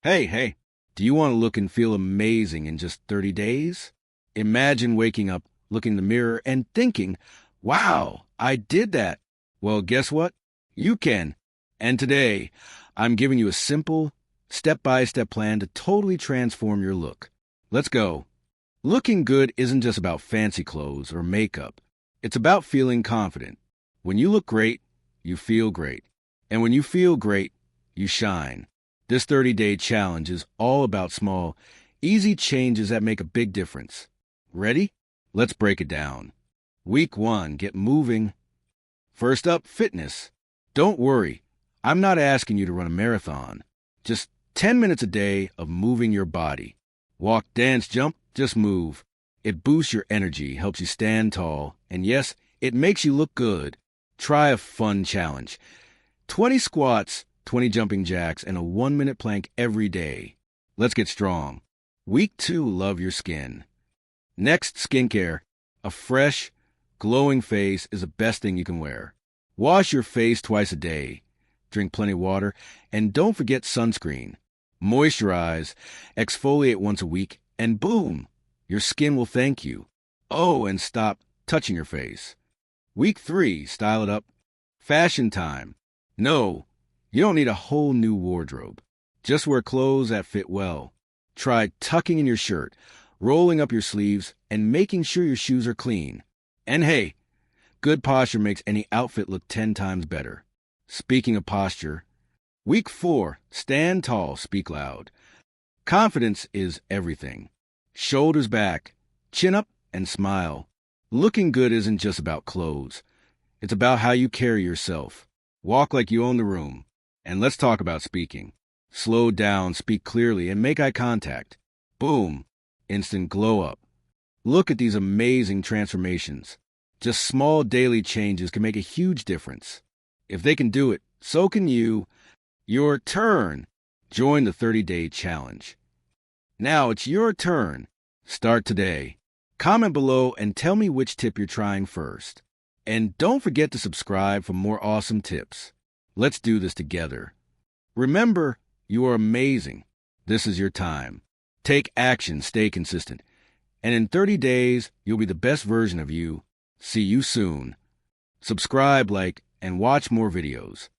Hey, do you want to look and feel amazing in just 30 days? Imagine waking up, looking in the mirror, and thinking, wow, I did that. Well, guess what? You can. And today, I'm giving you a simple, step-by-step plan to totally transform your look. Let's go. Looking good isn't just about fancy clothes or makeup. It's about feeling confident. When you look great, you feel great. And when you feel great, you shine. This 30-day challenge is all about small, easy changes that make a big difference. Ready? Let's break it down. Week 1, get moving. First up, fitness. Don't worry, I'm not asking you to run a marathon. Just 10 minutes a day of moving your body. Walk, dance, jump, just move. It boosts your energy, helps you stand tall, and yes, it makes you look good. Try a fun challenge. 20 squats, 20 jumping jacks, and a 1-minute plank every day. Let's get strong. Week 2, love your skin. Next, skincare. A fresh, glowing face is the best thing you can wear. Wash your face twice a day. Drink plenty of water, and don't forget sunscreen. Moisturize, exfoliate once a week, and boom, your skin will thank you. Oh, and stop touching your face. Week 3, style it up. Fashion time. No, you don't need a whole new wardrobe. Just wear clothes that fit well. Try tucking in your shirt, rolling up your sleeves, and making sure your shoes are clean. And hey, good posture makes any outfit look 10 times better. Speaking of posture, Week 4, stand tall, speak loud. Confidence is everything. Shoulders back, chin up, and smile. Looking good isn't just about clothes. It's about how you carry yourself. Walk like you own the room. And let's talk about speaking. Slow down, speak clearly, and make eye contact. Boom, instant glow up. Look at these amazing transformations. Just small daily changes can make a huge difference. If they can do it, so can you. Your turn. Join the 30-day challenge. Now it's your turn. Start today. Comment below and tell me which tip you're trying first. And don't forget to subscribe for more awesome tips. Let's do this together. Remember, you are amazing. This is your time. Take action, stay consistent. And in 30 days, you'll be the best version of you. See you soon. Subscribe, like, and watch more videos.